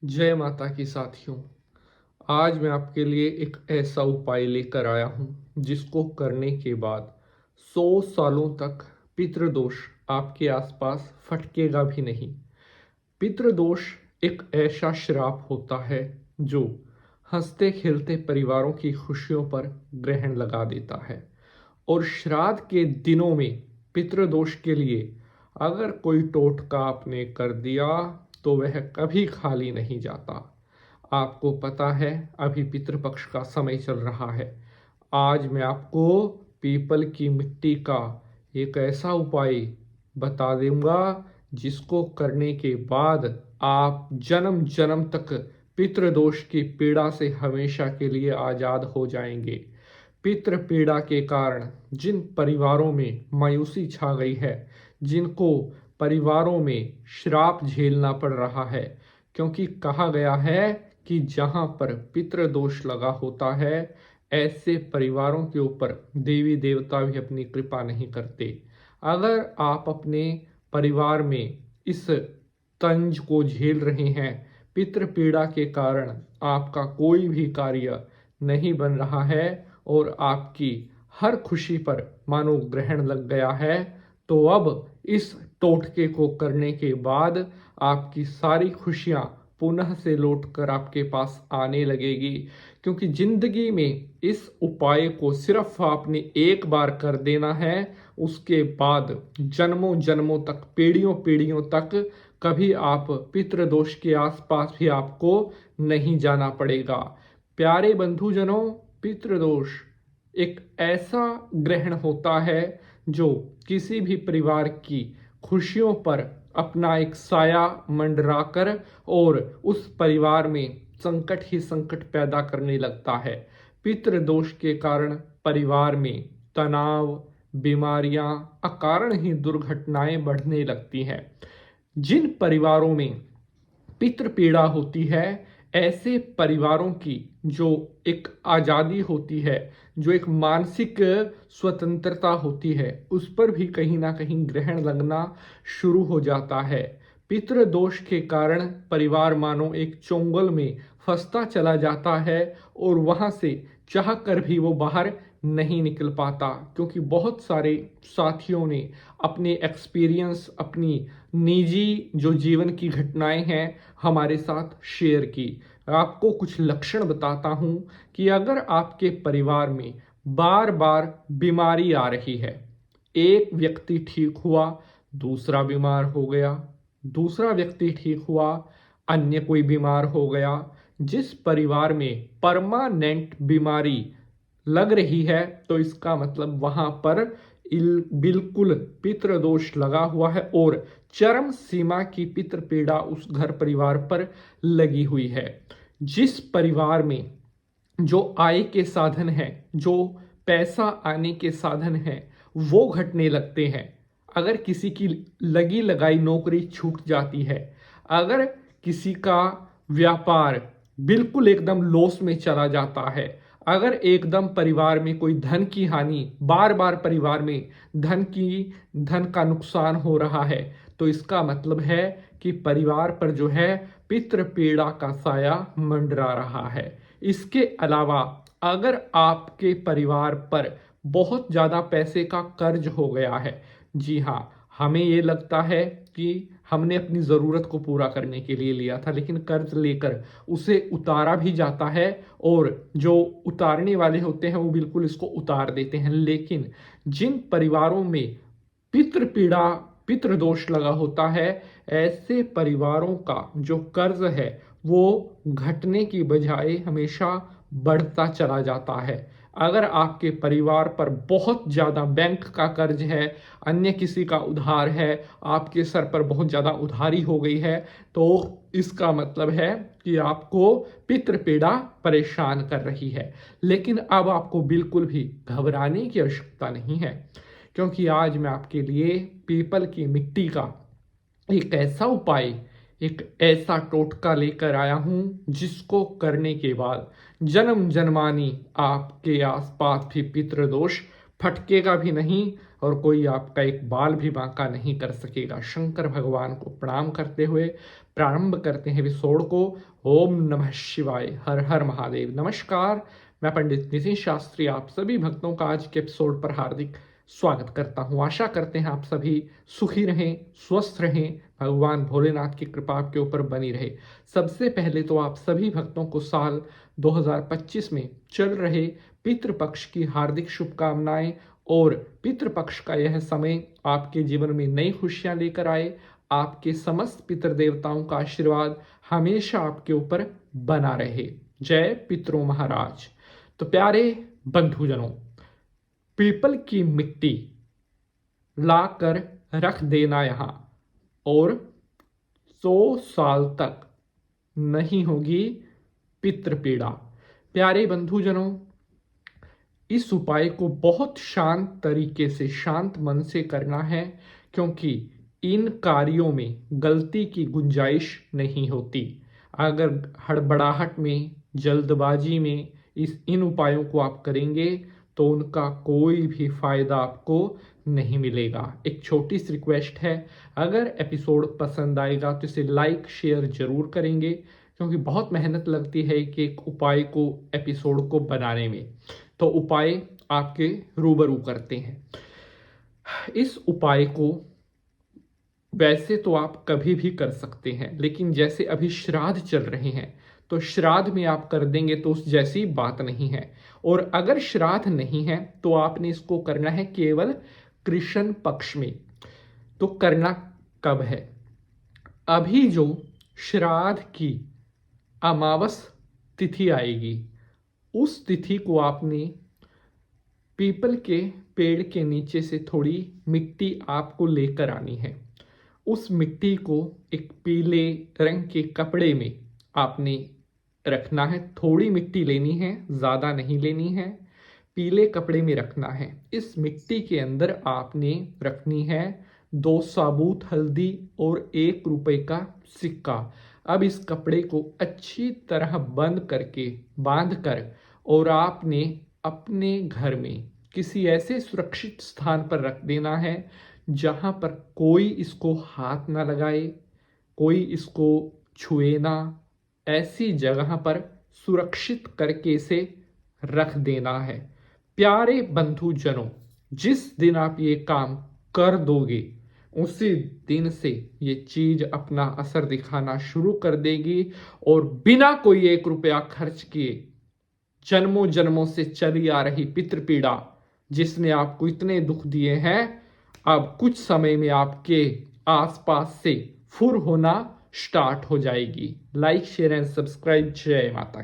जय माता की साथियों। आज मैं आपके लिए एक ऐसा उपाय लेकर आया हूँ जिसको करने के बाद 100 सालों तक पितृदोष आपके आसपास फटकेगा भी नहीं। पितृदोष एक ऐसा श्राप होता है जो हंसते खेलते परिवारों की खुशियों पर ग्रहण लगा देता है। और श्राद्ध के दिनों में पितृदोष के लिए अगर कोई टोटका आपने कर दिया तो वह कभी खाली नहीं जाता। आपको पता है अभी पितृपक्ष का समय चल रहा है। आज मैं आपको पीपल की मिट्टी का एक ऐसा उपाय बता दूंगा जिसको करने के बाद आप जन्म जन्म तक पितृदोष की पीड़ा से हमेशा के लिए आजाद हो जाएंगे। पितृ पीड़ा के कारण जिन परिवारों में मायूसी छा गई है, जिनको परिवारों में श्राप झेलना पड़ रहा है, क्योंकि कहा गया है कि जहाँ पर पितृदोष लगा होता है ऐसे परिवारों के ऊपर देवी देवता भी अपनी कृपा नहीं करते। अगर आप अपने परिवार में इस तंज को झेल रहे हैं, पितृ पीड़ा के कारण आपका कोई भी कार्य नहीं बन रहा है और आपकी हर खुशी पर मानो ग्रहण लग गया है, तो अब इस टोटके को करने के बाद आपकी सारी खुशियां पुनः से लौटकर आपके पास आने लगेगी। क्योंकि जिंदगी में इस उपाय को सिर्फ आपने एक बार कर देना है, उसके बाद जन्मों जन्मों तक, पीढ़ियों पीढ़ियों तक कभी आप पितृदोष के आसपास भी आपको नहीं जाना पड़ेगा। प्यारे बंधुजनों, पितृदोष एक ऐसा ग्रहण होता है जो किसी भी परिवार की खुशियों पर अपना एक साया मंडराकर और उस परिवार में संकट ही संकट पैदा करने लगता है। पितृदोष के कारण परिवार में तनाव, बीमारियां, अकारण ही दुर्घटनाएं बढ़ने लगती हैं। जिन परिवारों में पितृ पीड़ा होती है, ऐसे परिवारों की जो एक आज़ादी होती है, जो एक मानसिक स्वतंत्रता होती है, उस पर भी कहीं ना कहीं ग्रहण लगना शुरू हो जाता है। पितृदोष के कारण परिवार मानो एक चोंगल में फंसता चला जाता है और वहां से चाह कर भी वो बाहर नहीं निकल पाता। क्योंकि बहुत सारे साथियों ने अपने एक्सपीरियंस, अपनी निजी जो जीवन की घटनाएं हैं हमारे साथ शेयर की। आपको कुछ लक्षण बताता हूं कि अगर आपके परिवार में बार बार बीमारी आ रही है, एक व्यक्ति ठीक हुआ, दूसरा बीमार हो गया, दूसरा व्यक्ति ठीक हुआ, अन्य कोई बीमार हो गया, जिस परिवार में परमानेंट बीमारी लग रही है, तो इसका मतलब वहां पर बिल्कुल पितृदोष लगा हुआ है और चरम सीमा की पितृ पीड़ा उस घर परिवार पर लगी हुई है। जिस परिवार में जो आय के साधन है, जो पैसा आने के साधन है, वो घटने लगते हैं। अगर किसी की लगी लगाई नौकरी छूट जाती है, अगर किसी का व्यापार बिल्कुल एकदम लॉस में चला जाता है, अगर एकदम परिवार में कोई धन की हानि, बार बार परिवार में धन का नुकसान हो रहा है, तो इसका मतलब है कि परिवार पर जो है पितृ पीड़ा का साया मंडरा रहा है। इसके अलावा अगर आपके परिवार पर बहुत ज़्यादा पैसे का कर्ज हो गया है, जी हाँ, हमें ये लगता है कि हमने अपनी ज़रूरत को पूरा करने के लिए लिया था, लेकिन कर्ज लेकर उसे उतारा भी जाता है और जो उतारने वाले होते हैं वो बिल्कुल इसको उतार देते हैं। लेकिन जिन परिवारों में पितृ पीड़ा, पितृदोष लगा होता है, ऐसे परिवारों का जो कर्ज है वो घटने की बजाय हमेशा बढ़ता चला जाता है। अगर आपके परिवार पर बहुत ज़्यादा बैंक का कर्ज है, अन्य किसी का उधार है, आपके सर पर बहुत ज़्यादा उधारी हो गई है, तो इसका मतलब है कि आपको पितृ पीड़ा परेशान कर रही है। लेकिन अब आपको बिल्कुल भी घबराने की आवश्यकता नहीं है, क्योंकि आज मैं आपके लिए पीपल की मिट्टी का एक ऐसा उपाय, एक ऐसा टोटका लेकर आया हूं जिसको करने के बाद जन्म जन्मानी आपके आसपास भी पितृदोष फटकेगा भी नहीं और कोई आपका एक बाल भी बांका नहीं कर सकेगा। शंकर भगवान को प्रणाम करते हुए प्रारंभ करते हैं एपिसोड को। ओम नमः शिवाय, हर हर महादेव। नमस्कार, मैं पंडित नितिन शास्त्री आप सभी भक्तों का आज के एपिसोड पर हार्दिक स्वागत करता हूं। आशा करते हैं आप सभी सुखी रहें, स्वस्थ रहें, भगवान भोलेनाथ की कृपा आपके ऊपर बनी रहे। सबसे पहले तो आप सभी भक्तों को साल 2025 में चल रहे पितृपक्ष की हार्दिक शुभकामनाएं और पितृपक्ष का यह समय आपके जीवन में नई खुशियां लेकर आए। आपके समस्त पितृ देवताओं का आशीर्वाद हमेशा आपके ऊपर बना रहे। जय पितरों महाराज। तो प्यारे बंधुजनों, पीपल की मिट्टी लाकर रख देना यहां और 100 साल तक नहीं होगी पितृपीड़ा। प्यारे बंधुजनों, इस उपाय को बहुत शांत तरीके से, शांत मन से करना है, क्योंकि इन कार्यों में गलती की गुंजाइश नहीं होती। अगर हड़बड़ाहट में, जल्दबाजी में इन उपायों को आप करेंगे तो उनका कोई भी फायदा आपको नहीं मिलेगा। एक छोटी सी रिक्वेस्ट है, अगर एपिसोड पसंद आएगा तो इसे लाइक शेयर जरूर करेंगे, क्योंकि बहुत मेहनत लगती है कि एक उपाय को, एपिसोड को बनाने में। तो उपाय आपके रूबरू करते हैं। इस उपाय को वैसे तो आप कभी भी कर सकते हैं, लेकिन जैसे अभी श्राद्ध चल रहे हैं तो श्राद्ध में आप कर देंगे तो उस जैसी बात नहीं है। और अगर श्राद्ध नहीं है तो आपने इसको करना है केवल कृष्ण पक्ष में। तो करना कब है? अभी जो श्राद्ध की अमावस तिथि आएगी, उस तिथि को आपने पीपल के पेड़ के नीचे से थोड़ी मिट्टी आपको लेकर आनी है। उस मिट्टी को एक पीले रंग के कपड़े में आपने रखना है। थोड़ी मिट्टी लेनी है, ज़्यादा नहीं लेनी है। पीले कपड़े में रखना है। इस मिट्टी के अंदर आपने रखनी है 2 साबुत हल्दी और 1 रुपए का सिक्का। अब इस कपड़े को अच्छी तरह बंद करके, बांध कर, और आपने अपने घर में किसी ऐसे सुरक्षित स्थान पर रख देना है जहां पर कोई इसको हाथ ना लगाए, कोई इसको छुए ना। ऐसी जगह पर सुरक्षित करके इसे रख देना है। प्यारे बंधुजनों, जिस दिन आप ये काम कर दोगे उसी दिन से ये चीज अपना असर दिखाना शुरू कर देगी और बिना कोई 1 रुपया खर्च किए जन्मों जन्मों से चली आ रही पितृपीड़ा, जिसने आपको इतने दुख दिए हैं, अब कुछ समय में आपके आसपास से फुर होना स्टार्ट हो जाएगी। Like share and subscribe. जय माता।